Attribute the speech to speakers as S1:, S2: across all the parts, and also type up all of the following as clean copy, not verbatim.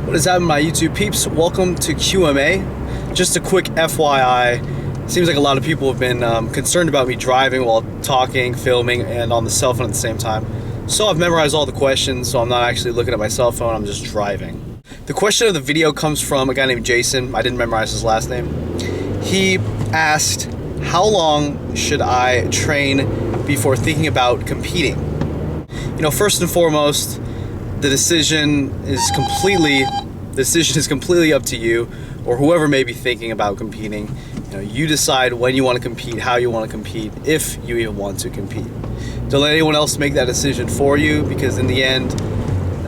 S1: What is happening, my YouTube peeps? Welcome to QMA. Just a quick FYI. Seems like a lot of people have been concerned about me driving while talking, filming, and on the cell phone at the same time. So I've memorized all the questions, so I'm not actually looking at my cell phone, I'm just driving. The question of the video comes from a guy named Jason. I didn't memorize his last name. He asked, how long should I train before thinking about competing? You know, first and foremost, the decision is completely up to you, or whoever may be thinking about competing. You know, you decide when you want to compete, how you want to compete, if you even want to compete. Don't let anyone else make that decision for you, because in the end,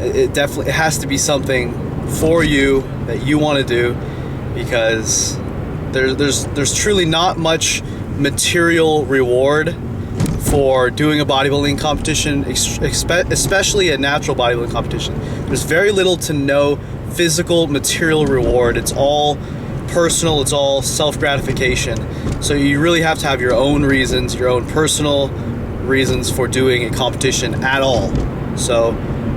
S1: it has to be something for you that you want to do, because there's truly not much material reward for doing a bodybuilding competition, especially a natural bodybuilding competition. There's very little to no physical material reward. It's all personal, it's all self-gratification. So you really have to have your own reasons, your own personal reasons for doing a competition at all. So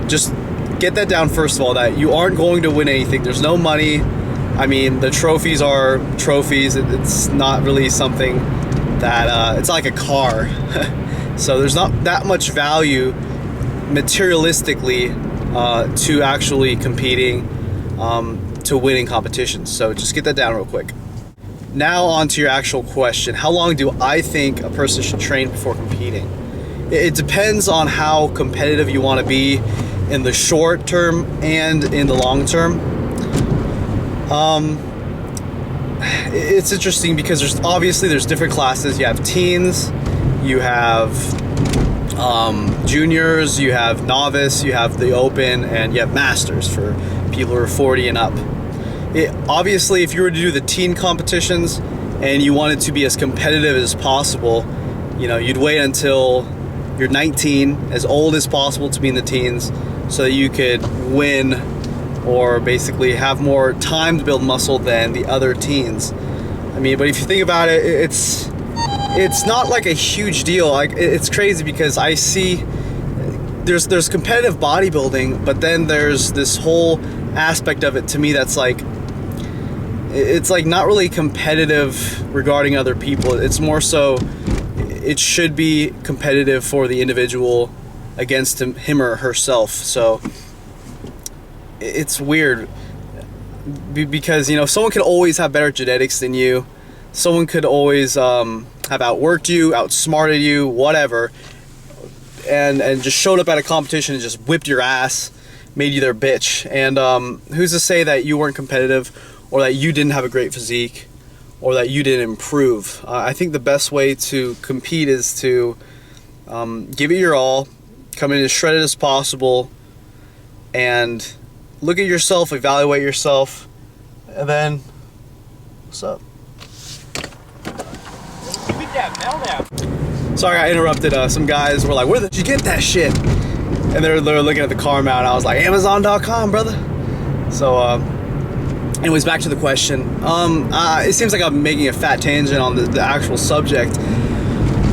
S1: just get that down first of all, that you aren't going to win anything. There's no money. I mean, the trophies are trophies. It's not really something that, it's like a car. So there's not that much value materialistically to actually competing, to winning competitions. So just get that down real quick. Now on to your actual question. How long do I think a person should train before competing? It depends on how competitive you want to be in the short term and in the long term. It's interesting because there's different classes. You have teens, you have juniors, you have novice, you have the open, and you have masters for people who are 40 and up. Obviously, if you were to do the teen competitions and you wanted to be as competitive as possible, you know, you'd wait until you're 19, as old as possible to be in the teens, so that you could win or basically have more time to build muscle than the other teens. I mean, but if you think about it, it's not like a huge deal. Like, it's crazy because I see there's competitive bodybuilding, but then there's this whole aspect of it to me that's like, it's like not really competitive regarding other people. It's more so it should be competitive for the individual against him or herself. So it's weird because, you know, someone could always have better genetics than you. Someone could always have outworked you, outsmarted you, whatever, and just showed up at a competition and just whipped your ass, made you their bitch. And who's to say that you weren't competitive, or that you didn't have a great physique, or that you didn't improve? I think the best way to compete is to give it your all, come in as shredded as possible, and look at yourself, evaluate yourself, and then, what's up? Sorry I interrupted. Some guys were like, where did you get that shit? And they're looking at the car mount. I was like, Amazon.com, brother. So, anyways, back to the question. It seems like I'm making a fat tangent on the actual subject.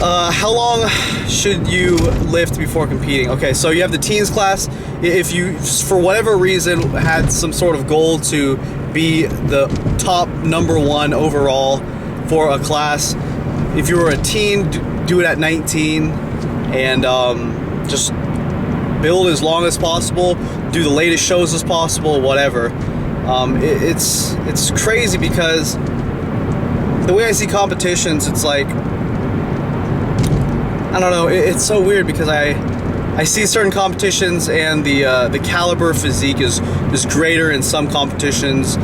S1: How long should you lift before competing? Okay, so you have the teens class. If you, for whatever reason, had some sort of goal to be the top #1 overall for a class, if you were a teen, do it at 19 and just build as long as possible, do the latest shows as possible, whatever. It's crazy because the way I see competitions, it's like, I don't know, it's so weird because I see certain competitions and the caliber of physique is greater in some competitions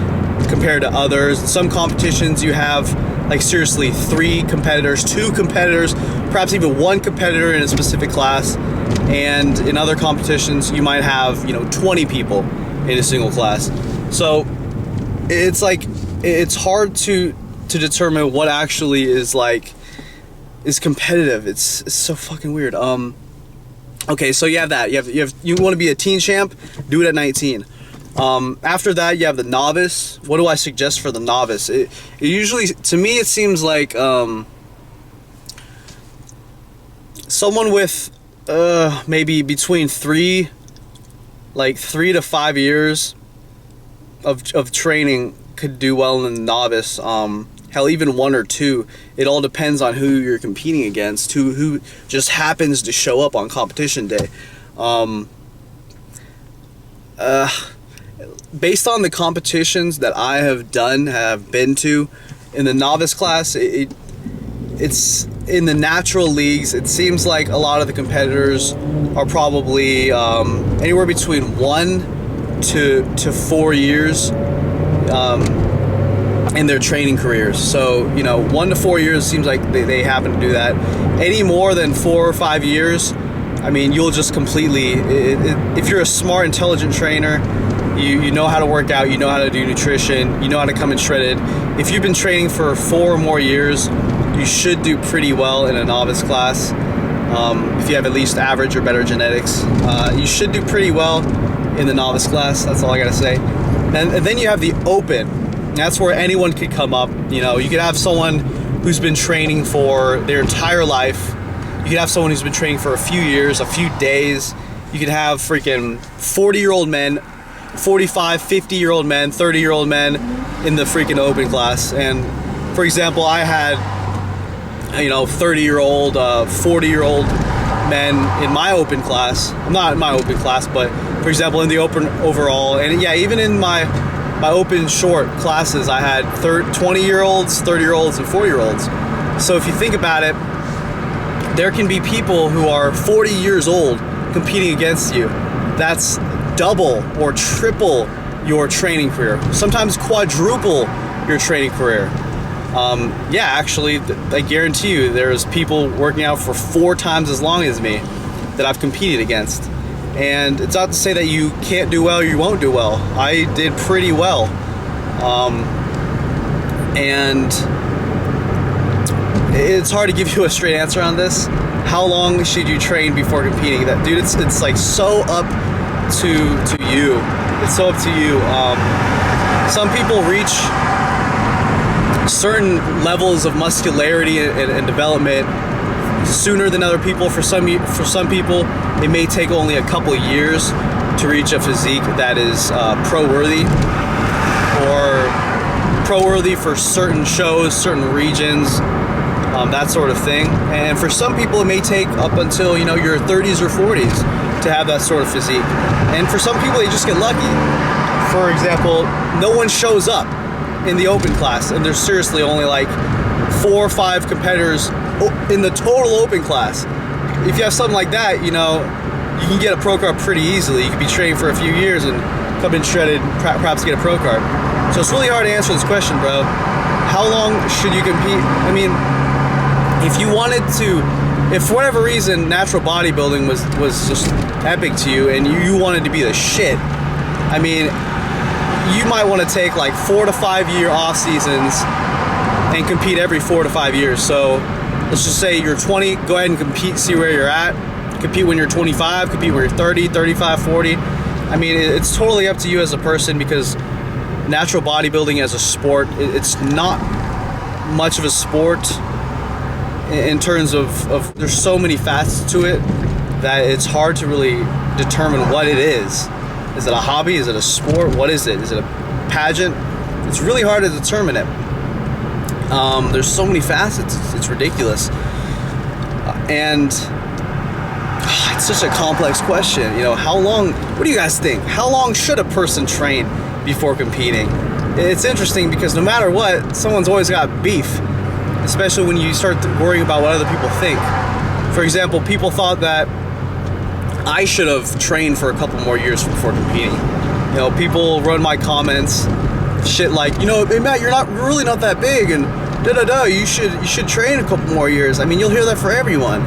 S1: compared to others. In some competitions you have like seriously 3 competitors, 2 competitors, perhaps even 1 competitor in a specific class, and in other competitions you might have, you know, 20 people in a single class. So it's like, it's hard to determine what actually is competitive. It's so fucking weird. Okay, so you have that. You want to be a teen champ, do it at 19. After that, you have the novice. What do I suggest for the novice? It usually, to me, it seems like someone with maybe between 3 to 5 years of training could do well in the novice. Hell, even 1 or 2. It all depends on who you're competing against, who just happens to show up on competition day. Based on the competitions that I have been to in the novice class, it's in the natural leagues. It seems like a lot of the competitors are probably anywhere between 1 to 4 years in their training careers. So 1 to 4 years seems like they happen to do that. Any more than 4 or 5 years, I mean, you'll just completely, if you're a smart, intelligent trainer, you know how to work out, you know how to do nutrition, you know how to come in shredded. If you've been training for 4 or more years, you should do pretty well in a novice class. If you have at least average or better genetics, you should do pretty well in the novice class. That's all I gotta say. And then you have the open. That's where anyone could come up. You could have someone who's been training for their entire life. You could have someone who's been training for a few years, a few days. You could have freaking 40-year-old men, 45, 50-year-old men, 30-year-old men in the freaking open class. And for example, I had 30-year-old, 40-year-old men in my open class. Not in my open class, but for example, in the open overall. And yeah, even in my open short classes, I had 20-year-olds, 30-year-olds, and 40-year-olds. So if you think about it, there can be people who are 40 years old competing against you. That's double or triple your training career. Sometimes quadruple your training career. Actually, I guarantee you there's people working out for 4 times as long as me that I've competed against. And it's not to say that you can't do well or you won't do well. I did pretty well. And it's hard to give you a straight answer on this. How long should you train before competing? That, dude, it's like so up to you. It's so up to you. Some people reach certain levels of muscularity and development sooner than other people. For some people, it may take only a couple of years to reach a physique that is pro-worthy, or pro-worthy for certain shows, certain regions, that sort of thing. And for some people, it may take up until your 30s or 40s to have that sort of physique. And for some people, they just get lucky. For example, no one shows up in the open class, and there's seriously only like 4 or 5 competitors in the total open class. If you have something like that, you can get a pro card pretty easily. You could be training for a few years and come in shredded, perhaps get a pro card. So it's really hard to answer this question, bro. How long should you compete? I mean, if you wanted to, if for whatever reason natural bodybuilding was just epic to you and you wanted to be the shit, I mean, you might want to take like 4 to 5 year off seasons and compete every 4 to 5 years. So let's just say you're 20, go ahead and compete, see where you're at. Compete when you're 25, compete when you're 30, 35, 40. I mean, it's totally up to you as a person, because natural bodybuilding as a sport, it's not much of a sport in terms of there's so many facets to it that it's hard to really determine what it is. Is it a hobby? Is it a sport? What is it? Is it a pageant? It's really hard to determine it. There's so many facets, it's ridiculous. And it's such a complex question. How long, what do you guys think? How long should a person train before competing? It's interesting because no matter what, someone's always got beef, especially when you start worrying about what other people think. For example, people thought that I should have trained for a couple more years before competing. People wrote in my comments shit like, hey Matt, you're really not that big, and you should train a couple more years. I mean, you'll hear that for everyone.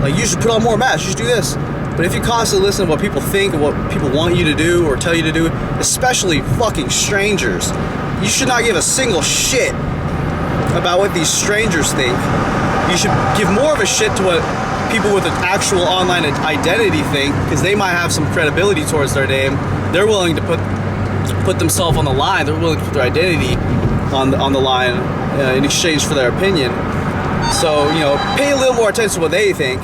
S1: Like, you should put on more mass, you should do this. But if you constantly listen to what people think and what people want you to do or tell you to do, especially fucking strangers, you should not give a single shit about what these strangers think. You should give more of a shit to what people with an actual online identity think, because they might have some credibility towards their name. They're willing to put themselves on the line. They're willing to put their identity on the line in exchange for their opinion. So, pay a little more attention to what they think,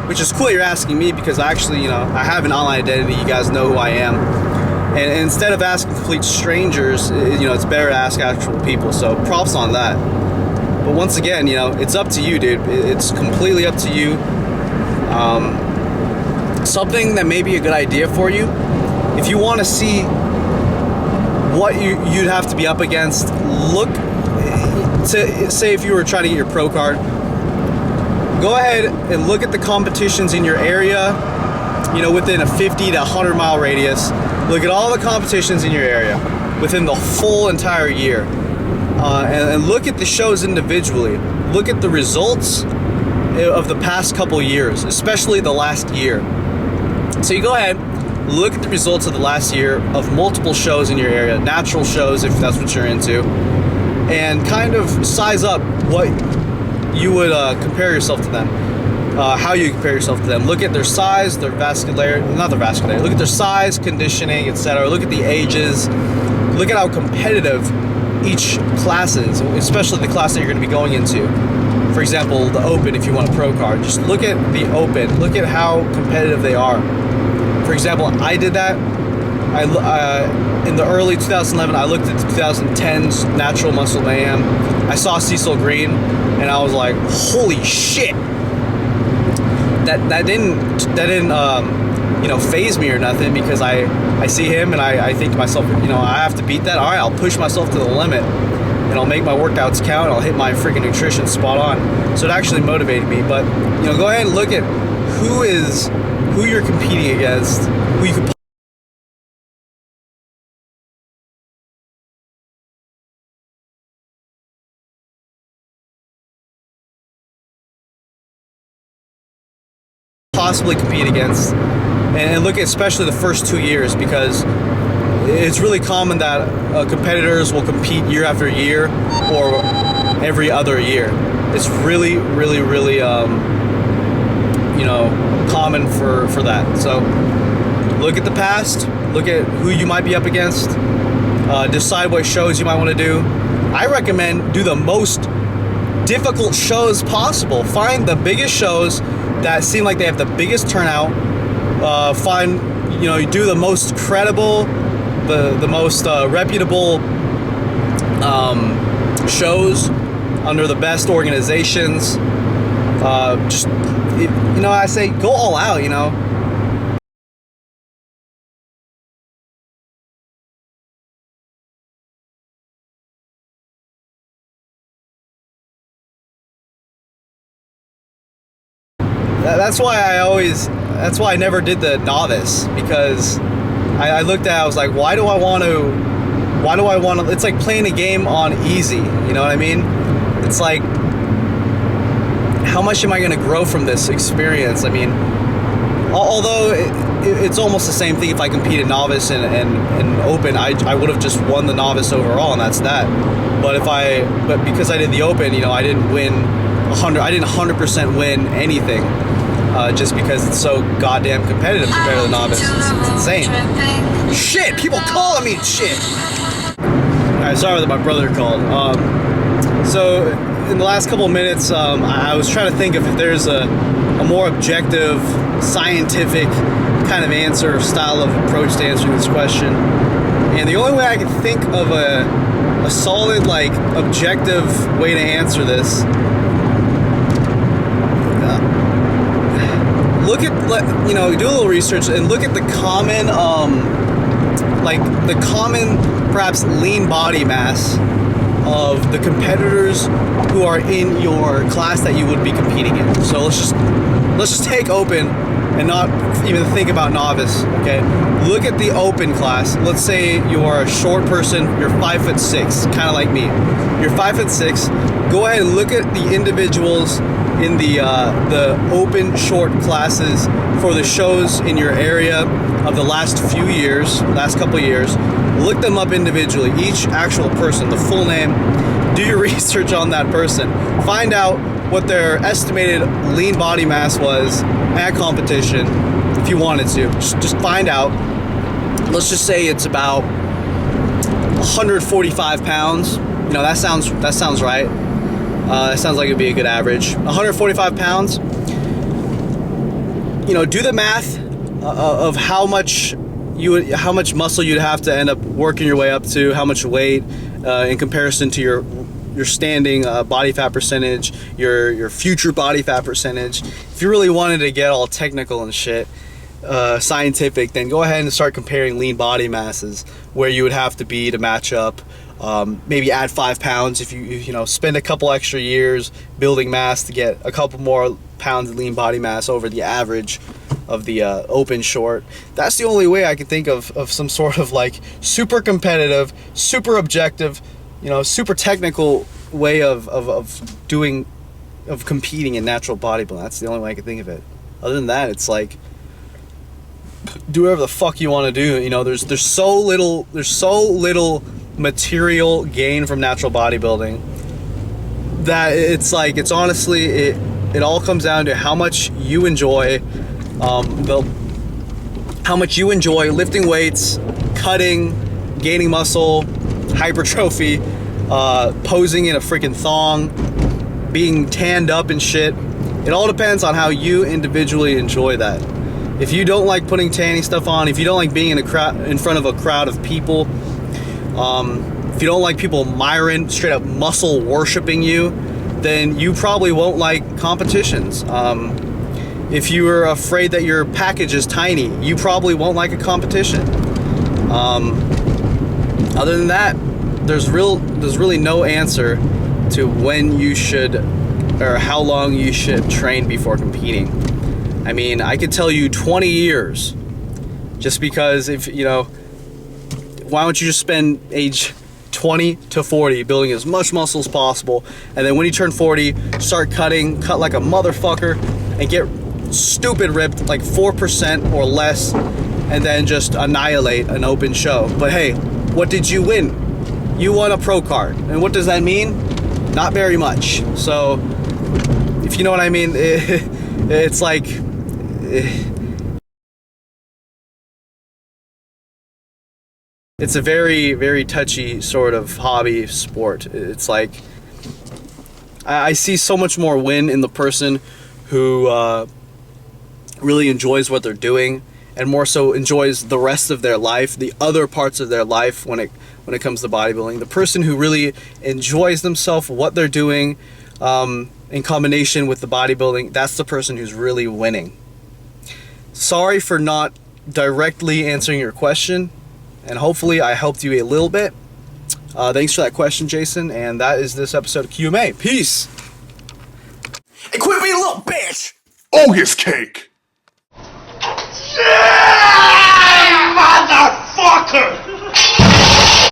S1: which is cool you're asking me, because actually, I have an online identity. You guys know who I am. And instead of asking complete strangers, it's better to ask actual people. So props on that. But once again, it's up to you, dude. It's completely up to you. Something that may be a good idea for you, if you want to see what you'd have to be up against, look to, say if you were trying to get your pro card, go ahead and look at the competitions in your area, within a 50 to 100 mile radius. Look at all the competitions in your area within the full entire year, and look at the shows individually. Look at the results of the past couple years, especially the last year. So you go ahead, look at the results of the last year of multiple shows in your area, natural shows if that's what you're into, and kind of size up what you would compare yourself to them, how you compare yourself to them. Look at their size, their vascularity, look at their size, conditioning, etc. Look at the ages, look at how competitive each class is, especially the class that you're going to be going into. For example, the Open, if you want a pro card, just look at the Open, look at how competitive they are. For example, I did that. In the early 2011, I looked at the 2010's Natural Muscle Mayhem. I saw Cecil Green, and I was like, "Holy shit!" That didn't phase me or nothing, because I see him and I think to myself, I have to beat that. All right, I'll push myself to the limit, and I'll make my workouts count. And I'll hit my freaking nutrition spot on. So it actually motivated me. But go ahead and look at who you're competing against, who you could possibly compete against, and look at especially the first 2 years, because it's really common that competitors will compete year after year or every other year. It's really, really, really common for that. So look at the past, look at who you might be up against, decide what shows you might want to do. I recommend do the most difficult shows possible. Find the biggest shows that seem like they have the biggest turnout. You do the most credible, the most reputable shows under the best organizations. I say go all out. That's why I never did the novice, because I looked at it, I was like, why do I want to, it's like playing a game on easy, you know what I mean? It's like, how much am I going to grow from this experience? I mean, although it's almost the same thing. If I competed novice and Open, I would have just won the novice overall, and that's that. But because I did the Open, I didn't win 100% win anything, just because it's so goddamn competitive compared to the novice. It's insane. Shit, people calling me and shit. Alright, sorry that my brother called. So in the last couple of minutes, I was trying to think if there's a more objective, scientific kind of answer or style of approach to answering this question. And the only way I can think of a solid, objective way to answer this, do a little research and look at the common, perhaps lean body mass of the competitors who are in your class that you would be competing in. So let's just take Open and not even think about novice. Okay, look at the Open class. Let's say you're a short person, you're 5'6", kind of like me. You're 5'6". Go ahead and look at the individuals in the Open short classes for the shows in your area of the last couple years. Look them up individually, each actual person, the full name. Do your research on that person. Find out what their estimated lean body mass was at competition, if you wanted to. Just find out. Let's just say it's about 145 pounds. That sounds right. That sounds like it'd be a good average. 145 pounds. Do the math of how much how much muscle you'd have to end up working your way up to, how much weight in comparison to your standing body fat percentage, your future body fat percentage. If you really wanted to get all technical and shit, scientific, then go ahead and start comparing lean body masses, where you would have to be to match up. Maybe add 5 pounds if you know, spend a couple extra years building mass to get a couple more pounds of lean body mass over the average of the open short. That's the only way I can think of some sort of like super competitive, super objective, you know, super technical way of competing in natural bodybuilding. That's the only way I can think of it. Other than that, it's like, do whatever the fuck you want to do. You know, there's so little material gain from natural bodybuilding that it's like, it's honestly, it all comes down to how much you enjoy lifting weights, cutting, gaining muscle, hypertrophy, posing in a freaking thong, being tanned up and shit. It all depends on how you individually enjoy that. If you don't like putting tanning stuff on, if you don't like being in front of a crowd of people, if you don't like people admiring, straight up muscle worshiping you, then you probably won't like competitions. If you are afraid that your package is tiny, you probably won't like a competition. Other than that, there's really no answer to when you should, or how long you should train before competing. I mean, I could tell you 20 years, just because, if you know, why don't you just spend age 20 to 40 building as much muscle as possible, and then when you turn 40, start cut like a motherfucker, and get stupid ripped, like 4% or less, and then just annihilate an open show. But hey, what did you win? You won a pro card. And what does that mean? Not very much. So, if you know what I mean, it's like, it's a very, very touchy sort of hobby sport. It's like, I see so much more win in the person who really enjoys what they're doing, and more so enjoys the rest of their life, the other parts of their life when it comes to bodybuilding. The person who really enjoys themselves, what they're doing, in combination with the bodybuilding, that's the person who's really winning. Sorry for not directly answering your question, and hopefully I helped you a little bit. Thanks for that question, Jason, and that is this episode of QMA. Peace!
S2: Hey, quit being a little bitch!
S3: August cake!
S2: Yeah, motherfucker!